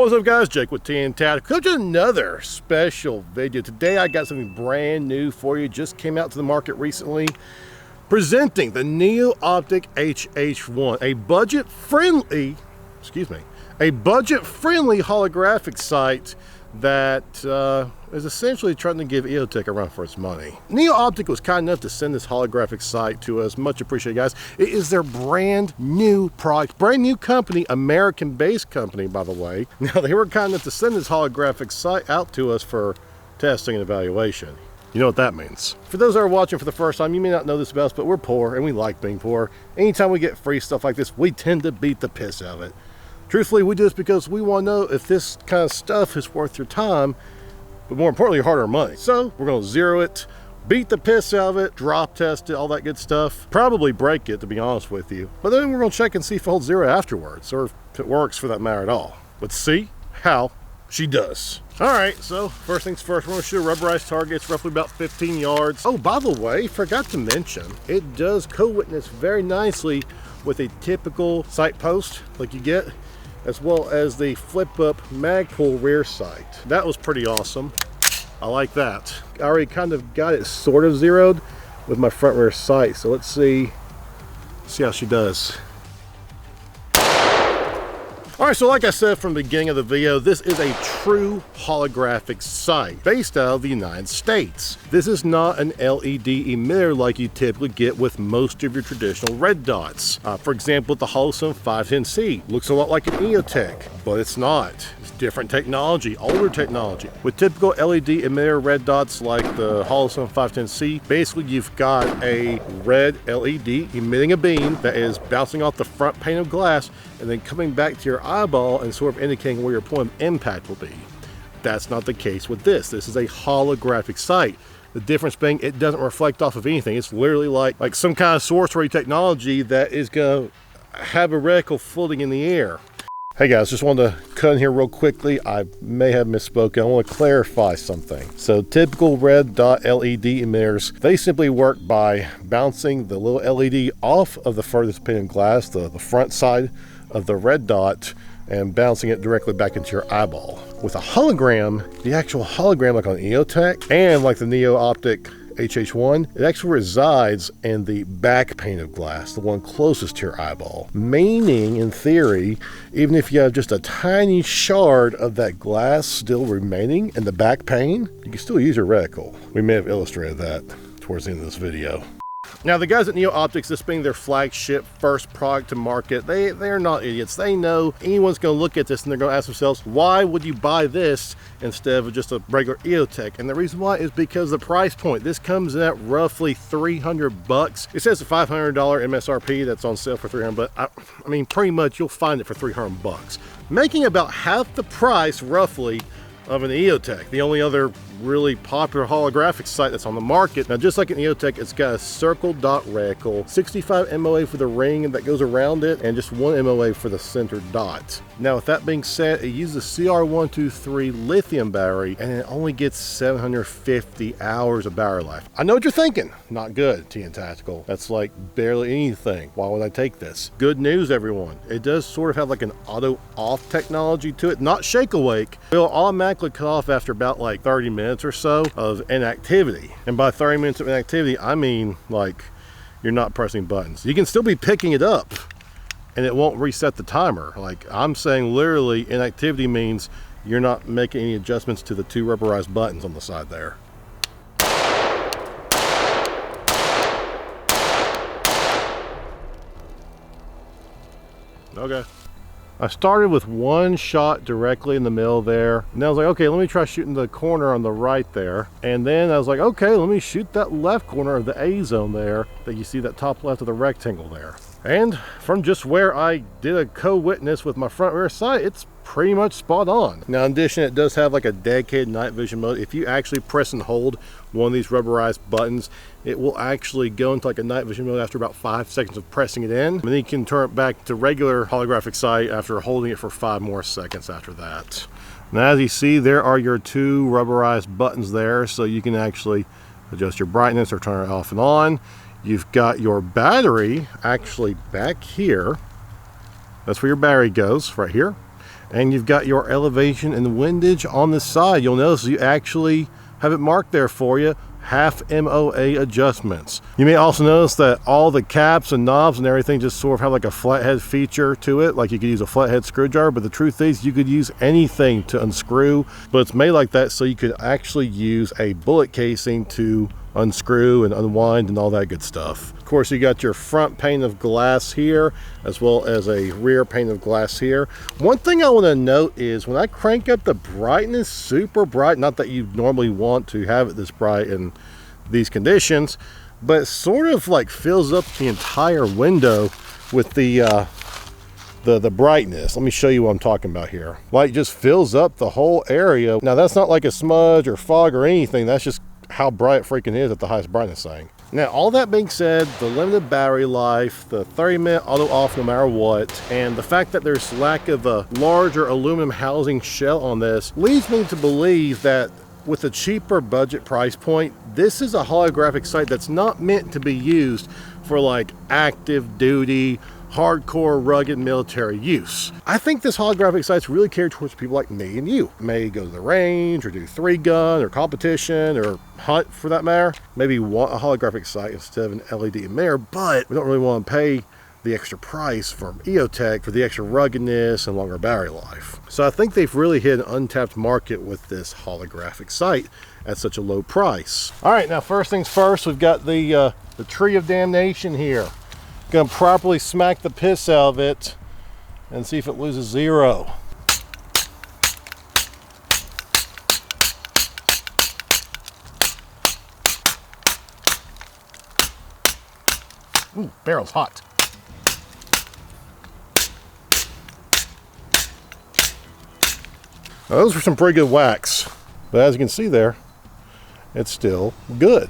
What's up guys, Jake with TNTAD. Come to another special video. Today I got something brand new for you. Just came out to the market recently. Presenting the Neo Optic HH1, a budget-friendly holographic sight that is essentially trying to give EOTech a run for its money. Neo Optic was kind enough to send this holographic sight to us. Much appreciated, guys. It is their brand new product, brand new company, American-based company, by the way. Now, they were kind enough to send this holographic sight out to us for testing and evaluation. You know what that means. For those that are watching for the first time, you may not know this about us, but we're poor and we like being poor. Anytime we get free stuff like this, we tend to beat the piss out of it. Truthfully, we do this because we want to know if this kind of stuff is worth your time, but more importantly, your hard-earned money. So we're going to zero it, beat the piss out of it, drop test it, all that good stuff. Probably break it, to be honest with you. But then we're going to check and see if it holds zero afterwards, or if it works for that matter at all. Let's see how she does. All right, so first things first, we're going to shoot a rubberized target. It's roughly about 15 yards. Oh, by the way, forgot to mention, it does co-witness very nicely with a typical sight post like you get, as well as the flip-up Magpul rear sight. That was pretty awesome. I like that. I already kind of got it sort of zeroed with my front rear sight, so let's see how she does. All right, so like I said from the beginning of the video, this is a true holographic sight based out of the United States. This is not an LED emitter like you typically get with most of your traditional red dots. For example, the Holographic 510C looks a lot like an EOTech, but it's not. It's different technology, older technology. With typical LED emitter red dots like the Holographic 510C, basically you've got a red LED emitting a beam that is bouncing off the front pane of glass and then coming back to your eyeball and sort of indicating where your point of impact will be. That's not the case with this. This is a holographic sight. The difference being it doesn't reflect off of anything. It's literally like some kind of sorcery technology that is going to have a reticle floating in the air. Hey guys, just wanted to cut in here real quickly. I may have misspoken. I want to clarify something. So typical red dot LED emitters, they simply work by bouncing the little LED off of the furthest pane of glass, the front side of the red dot, and bouncing it directly back into your eyeball. With a hologram, the actual hologram like on EOTech and like the Neo Optic HH1, it actually resides in the back pane of glass, the one closest to your eyeball. Meaning, in theory, even if you have just a tiny shard of that glass still remaining in the back pane, you can still use your reticle. We may have illustrated that towards the end of this video. Now, the guys at Neo Optics, this being their flagship first product to market, they're not idiots. They know anyone's going to look at this and they're going to ask themselves, why would you buy this instead of just a regular EOTech? And the reason why is because the price point. This comes in at roughly 300 bucks. It says a $500 MSRP that's on sale for 300, but I mean, pretty much you'll find it for 300 bucks, making about half the price roughly of an EOTech, the only other really popular holographic sight that's on the market. Now, just like an EOTech, it's got a circle dot reticle, 65 MOA for the ring that goes around it, and just 1 MOA for the center dot. Now, with that being said, it uses a CR123 lithium battery, and it only gets 750 hours of battery life. I know what you're thinking. Not good, TN Tactical. That's like barely anything. Why would I take this? Good news, everyone. It does sort of have like an auto off technology to it, not shake awake. It'll automatically cut off after about like 30 minutes or so of inactivity. And by 30 minutes of inactivity, I mean like you're not pressing buttons. You can still be picking it up and it won't reset the timer. Like I'm saying, literally inactivity means you're not making any adjustments to the 2 rubberized buttons on the side there. Okay. I started with one shot directly in the middle there, and then I was like, okay, let me try shooting the corner on the right there. And then I was like, okay, let me shoot that left corner of the A zone there, that you see that top left of the rectangle there. And from just where I did a co-witness with my front rear sight, it's pretty much spot on. Now in addition, it does have like a dedicated night vision mode. If you actually press and hold one of these rubberized buttons, it will actually go into like a night vision mode after about 5 seconds of pressing it in. And then you can turn it back to regular holographic sight after holding it for 5 more seconds after that. Now as you see, there are your 2 rubberized buttons there, so you can actually adjust your brightness or turn it off and on. You've got your battery actually back here. That's where your battery goes, right here. And you've got your elevation and windage on the side. You'll notice you actually have it marked there for you, half MOA adjustments. You may also notice that all the caps and knobs and everything just sort of have like a flathead feature to it, like you could use a flathead screwdriver, but the truth is you could use anything to unscrew, but it's made like that so you could actually use a bullet casing to unscrew and unwind and all that good stuff. Of course, you got your front pane of glass here as well as a rear pane of glass here. One thing I want to note is when I crank up the brightness super bright, not that you normally want to have it this bright in these conditions, but it sort of like fills up the entire window with the brightness. Let me show you what I'm talking about here. Light just fills up the whole area. Now that's not like a smudge or fog or anything, that's just how bright it freaking is at the highest brightness setting. Now all that being said, the limited battery life, the 30-minute auto off no matter what, and the fact that there's lack of a larger aluminum housing shell on this leads me to believe that with a cheaper budget price point, this is a holographic sight that's not meant to be used for like active duty, hardcore, rugged military use. I think this holographic sight's really catered towards people like me and you. May go to the range or do 3-gun or competition or hunt for that matter. Maybe want a holographic sight instead of an LED emitter, but we don't really want to pay the extra price from EOTech for the extra ruggedness and longer battery life. So I think they've really hit an untapped market with this holographic sight at such a low price. All right, now first things first, we've got the tree of damnation here. Gonna properly smack the piss out of it and see if it loses 0. Ooh, barrel's hot. Now, those were some pretty good whacks, but as you can see there, it's still good.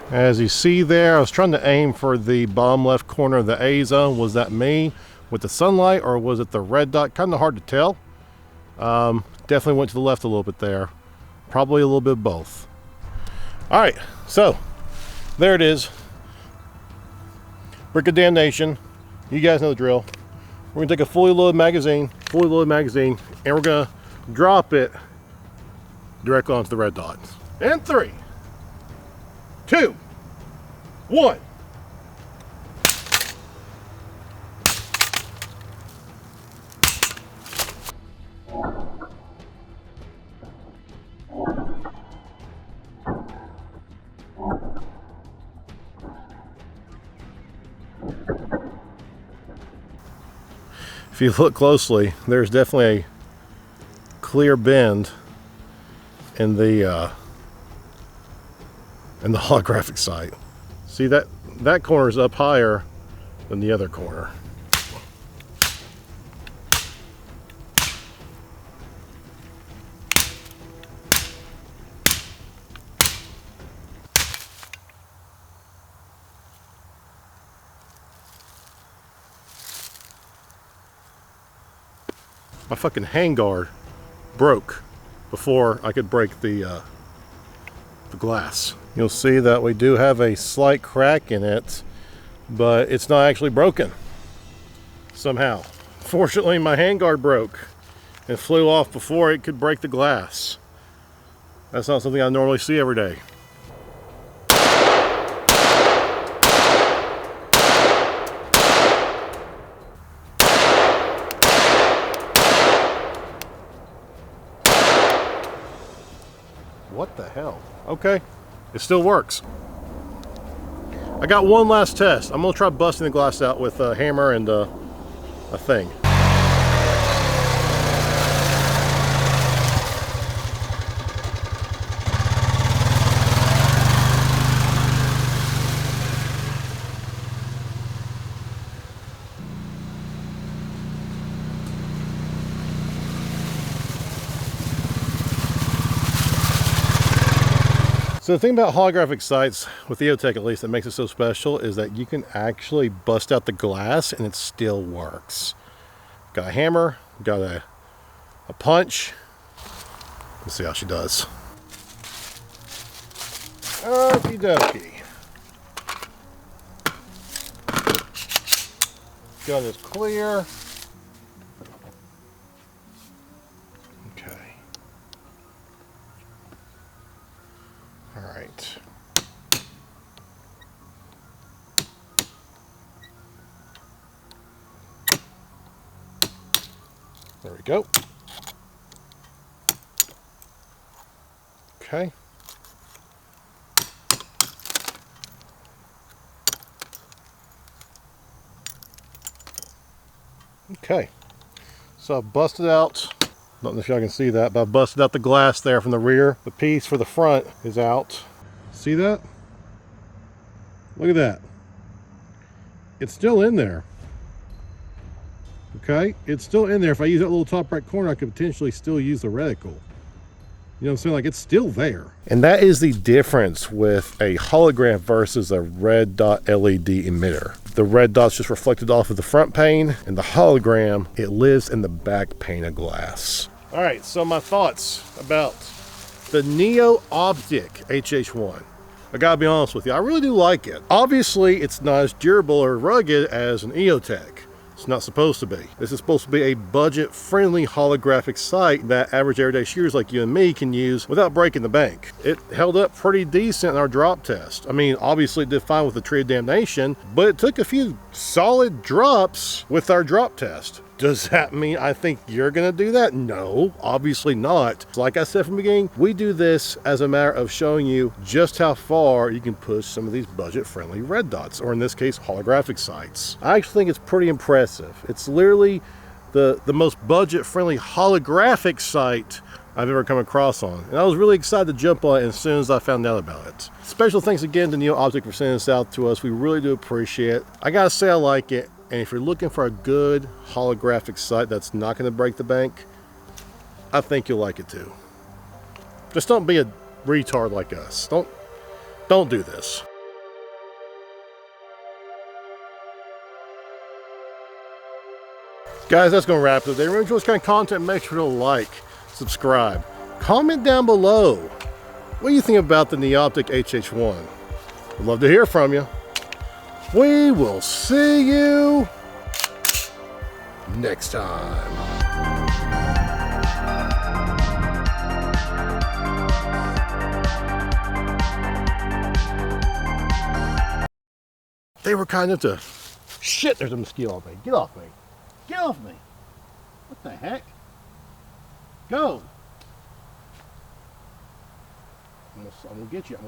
As you see there, I was trying to aim for the bottom left corner of the A zone. Was that me with the sunlight or was it the red dot? Kind of hard to tell. Definitely went to the left a little bit there. Probably a little bit of both. All right, so there it is. Brick of damnation. You guys know the drill. We're gonna take a fully loaded magazine, and we're gonna drop it directly onto the red dot. And 3, 2, 1. If you look closely, there's definitely a clear bend in the holographic sight. See that corner is up higher than the other corner. My fucking handguard broke before I could break the glass. You'll see that we do have a slight crack in it, but it's not actually broken somehow. Fortunately, my handguard broke and flew off before it could break the glass. That's not something I normally see every day. What the hell? Okay, it still works. I got one last test. I'm gonna try busting the glass out with a hammer and a thing. So the thing about holographic sights, with EOTech at least, that makes it so special is that you can actually bust out the glass and it still works. Got a hammer, got a punch. Let's see how she does. Okie dokie. Gun is clear. Okay. All right. There we go. Okay. Okay. So I busted out, don't know if y'all can see that, but I busted out the glass there from the rear. The piece for the front is out. See that? Look at that. It's still in there. Okay, it's still in there. If I use that little top right corner, I could potentially still use the reticle. You know what I'm saying? Like, it's still there. And that is the difference with a hologram versus a red dot LED emitter. The red dot's just reflected off of the front pane, and the hologram, it lives in the back pane of glass. All right, so my thoughts about the Neo Optic HH1. I gotta be honest with you, I really do like it. Obviously, it's not as durable or rugged as an EOTech. It's not supposed to be. This is supposed to be a budget-friendly holographic sight that average everyday shooters like you and me can use without breaking the bank. It held up pretty decent in our drop test. I mean, obviously it did fine with the Tree of Damnation, but it took a few solid drops with our drop test. Does that mean I think you're gonna do that? No, obviously not. Like I said from the beginning, we do this as a matter of showing you just how far you can push some of these budget-friendly red dots, or in this case, holographic sights. I actually think it's pretty impressive. It's literally the most budget-friendly holographic sight I've ever come across on. And I was really excited to jump on it as soon as I found out about it. Special thanks again to Neo Optic for sending this out to us. We really do appreciate it. I gotta say I like it. And if you're looking for a good holographic sight that's not going to break the bank, I think you'll like it too. Just don't be a retard like us. Don't do this. Guys, that's going to wrap it up today. Remember, if you enjoy this kind of content, make sure to like, subscribe, comment down below. What do you think about the Neoptic HH1? I'd love to hear from you. We will see you next time. They were kind of to... Shit, there's a mosquito on me. Get off me. Get off me. What the heck? Go. I'm gonna get you.